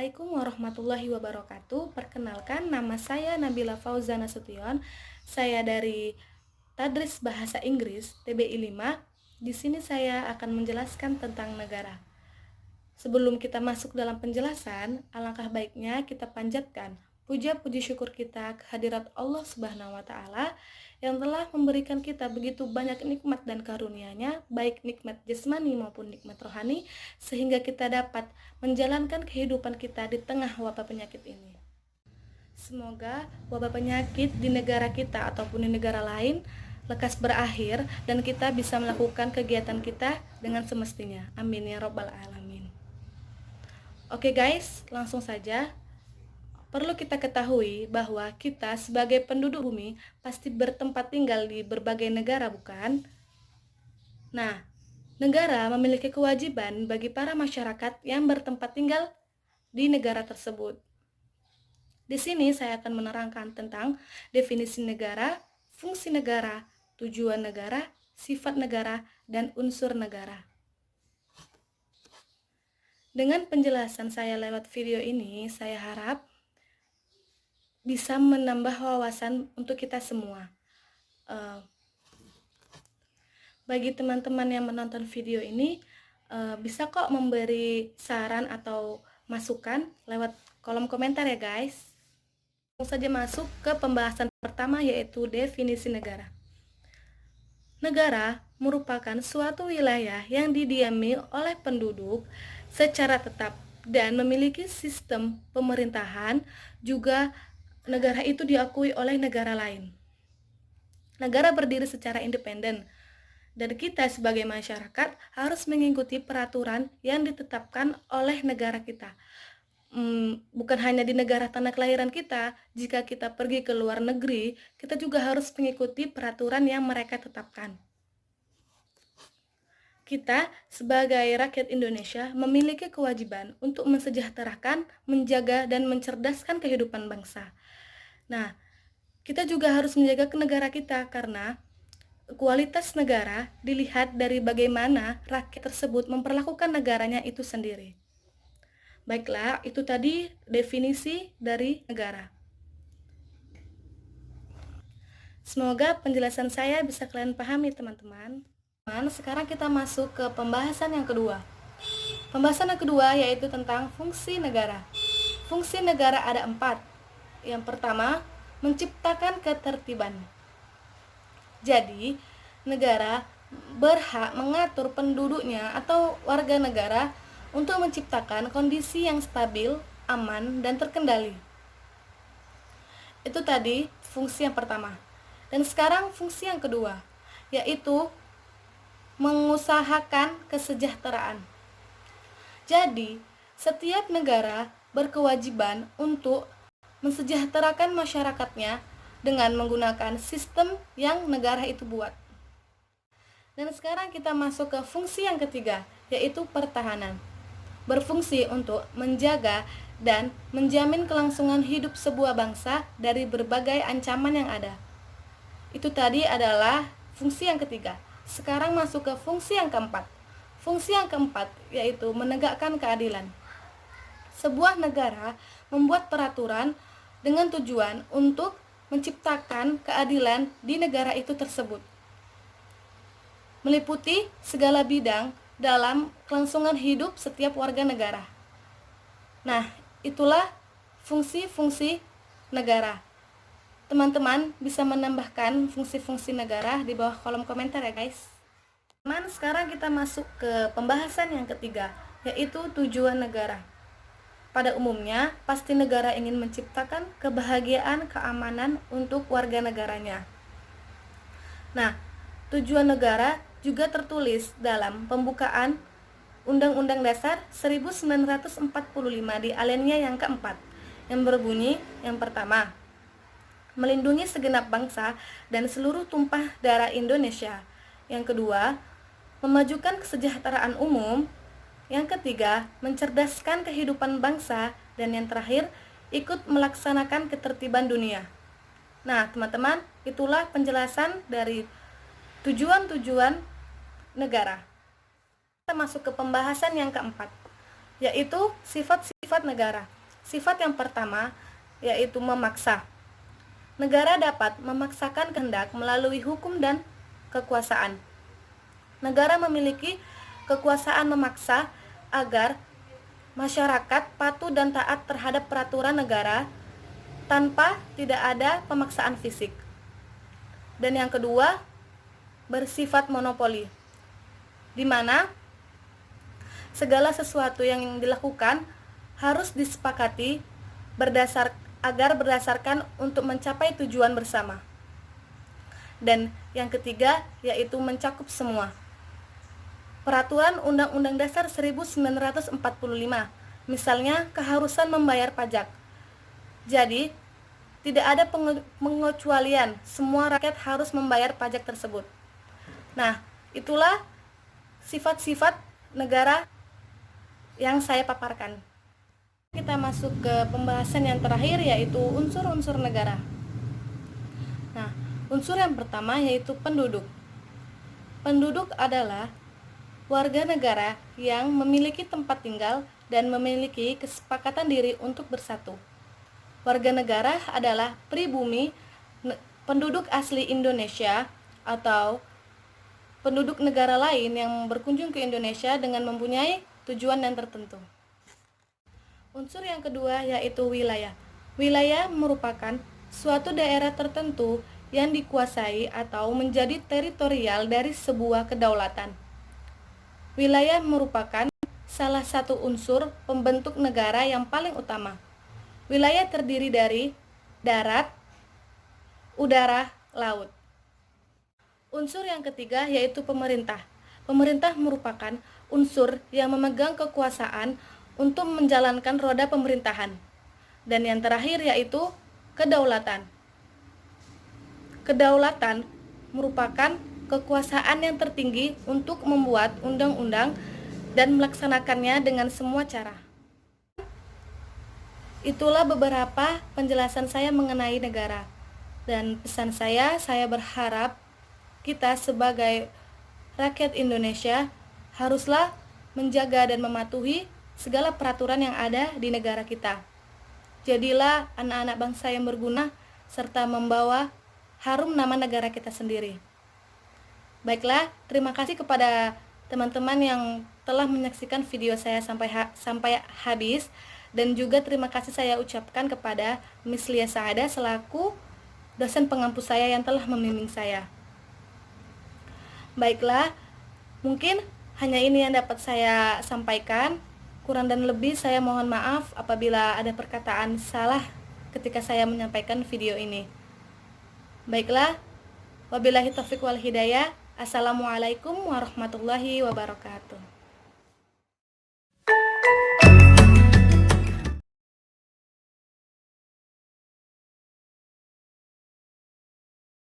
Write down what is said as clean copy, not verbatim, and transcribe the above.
Assalamualaikum warahmatullahi wabarakatuh. Perkenalkan, nama saya Nabila Fauzana Sution. Saya dari Tadris Bahasa Inggris TBI 5. Di sini saya akan menjelaskan tentang negara. Sebelum kita masuk dalam penjelasan, alangkah baiknya kita panjatkan puja puji syukur kita kehadirat Allah Subhanahu wa taala yang telah memberikan kita begitu banyak nikmat dan karunia-Nya, baik nikmat jasmani maupun nikmat rohani, sehingga kita dapat menjalankan kehidupan kita di tengah wabah penyakit ini. Semoga wabah penyakit di negara kita ataupun di negara lain lekas berakhir dan kita bisa melakukan kegiatan kita dengan semestinya. Amin ya robbal alamin. Oke guys, langsung saja. Perlu kita ketahui bahwa kita sebagai penduduk bumi pasti bertempat tinggal di berbagai negara, bukan? Nah, negara memiliki kewajiban bagi para masyarakat yang bertempat tinggal di negara tersebut. Di sini saya akan menerangkan tentang definisi negara, fungsi negara, tujuan negara, sifat negara, dan unsur negara. Dengan penjelasan saya lewat video ini, saya harap bisa menambah wawasan untuk kita semua. Bagi teman-teman yang menonton video ini, bisa kok memberi saran atau masukan lewat kolom komentar ya guys. Langsung saja masuk ke pembahasan pertama, yaitu definisi negara. Negara merupakan suatu wilayah yang didiami oleh penduduk secara tetap dan memiliki sistem pemerintahan. Juga negara itu diakui oleh negara lain. Negara berdiri secara independen dan kita sebagai masyarakat harus mengikuti peraturan yang ditetapkan oleh negara kita. Bukan hanya di negara tanah kelahiran kita, jika kita pergi ke luar negeri, kita juga harus mengikuti peraturan yang mereka tetapkan. Kita sebagai rakyat Indonesia memiliki kewajiban untuk mensejahterakan, menjaga, dan mencerdaskan kehidupan bangsa. Nah, kita juga harus menjaga ke negara kita karena kualitas negara dilihat dari bagaimana rakyat tersebut memperlakukan negaranya itu sendiri. Baiklah, itu tadi definisi dari negara. Semoga penjelasan saya bisa kalian pahami, teman-teman. Sekarang kita masuk ke pembahasan yang kedua. Pembahasan yang kedua yaitu tentang fungsi negara. Fungsi negara ada 4. Yang pertama, menciptakan ketertiban. Jadi, negara berhak mengatur penduduknya atau warga negara untuk menciptakan kondisi yang stabil, aman, dan terkendali. Itu tadi fungsi yang pertama. Dan sekarang fungsi yang kedua, yaitu mengusahakan kesejahteraan. Jadi, setiap negara berkewajiban untuk mensejahterakan masyarakatnya dengan menggunakan sistem yang negara itu buat. Dan sekarang kita masuk ke fungsi yang ketiga, yaitu pertahanan. Berfungsi untuk menjaga dan menjamin kelangsungan hidup sebuah bangsa dari berbagai ancaman yang ada. Itu tadi adalah fungsi yang ketiga. Sekarang masuk ke fungsi yang keempat. Fungsi yang keempat yaitu menegakkan keadilan. Sebuah negara membuat peraturan dengan tujuan untuk menciptakan keadilan di negara itu tersebut, meliputi segala bidang dalam kelangsungan hidup setiap warga negara. Nah, itulah fungsi-fungsi negara. Teman-teman bisa menambahkan fungsi-fungsi negara di bawah kolom komentar ya guys. Teman, sekarang kita masuk ke pembahasan yang ketiga, yaitu tujuan negara. Pada umumnya, pasti negara ingin menciptakan kebahagiaan, keamanan untuk warga negaranya. Nah, tujuan negara juga tertulis dalam pembukaan Undang-Undang Dasar 1945 di alinea yang keempat, yang berbunyi yang pertama, melindungi segenap bangsa dan seluruh tumpah darah Indonesia. Yang kedua, memajukan kesejahteraan umum. Yang ketiga, mencerdaskan kehidupan bangsa. Dan yang terakhir, ikut melaksanakan ketertiban dunia. Nah, teman-teman, itulah penjelasan dari tujuan-tujuan negara. Kita masuk ke pembahasan yang keempat, yaitu sifat-sifat negara. Sifat yang pertama yaitu memaksa. Negara dapat memaksakan kehendak melalui hukum dan kekuasaan. Negara memiliki kekuasaan memaksa agar masyarakat patuh dan taat terhadap peraturan negara tanpa tidak ada pemaksaan fisik. Dan yang kedua, bersifat monopoli, di mana segala sesuatu yang dilakukan harus disepakati agar berdasarkan untuk mencapai tujuan bersama. Dan yang ketiga yaitu mencakup semua. Peraturan Undang-Undang Dasar 1945, misalnya keharusan membayar pajak. Jadi, tidak ada pengecualian, semua rakyat harus membayar pajak tersebut. Nah, itulah sifat-sifat negara yang saya paparkan. Kita masuk ke pembahasan yang terakhir yaitu unsur-unsur negara. Nah, unsur yang pertama yaitu penduduk. Penduduk adalah warga negara yang memiliki tempat tinggal dan memiliki kesepakatan diri untuk bersatu. Warga negara adalah pribumi, penduduk asli Indonesia atau penduduk negara lain yang berkunjung ke Indonesia dengan mempunyai tujuan yang tertentu. Unsur yang kedua yaitu wilayah. Wilayah merupakan suatu daerah tertentu yang dikuasai atau menjadi teritorial dari sebuah kedaulatan. Wilayah merupakan salah satu unsur pembentuk negara yang paling utama. Wilayah terdiri dari darat, udara, laut. Unsur yang ketiga yaitu pemerintah. Pemerintah merupakan unsur yang memegang kekuasaan untuk menjalankan roda pemerintahan. Dan yang terakhir yaitu kedaulatan. Kedaulatan merupakan kekuasaan yang tertinggi untuk membuat undang-undang dan melaksanakannya dengan semua cara. Itulah beberapa penjelasan saya mengenai negara. Dan pesan saya berharap kita sebagai rakyat Indonesia haruslah menjaga dan mematuhi segala peraturan yang ada di negara kita. Jadilah anak-anak bangsa yang berguna serta membawa harum nama negara kita sendiri. Baiklah, terima kasih kepada teman-teman yang telah menyaksikan video saya sampai habis, dan juga terima kasih saya ucapkan kepada Miss Lia Saada selaku dosen pengampu saya yang telah membimbing saya. Baiklah, mungkin hanya ini yang dapat saya sampaikan. Kurang dan lebih saya mohon maaf apabila ada perkataan salah ketika saya menyampaikan video ini. Baiklah, wabillahi taufiq wal hidayah. Assalamualaikum warahmatullahi wabarakatuh.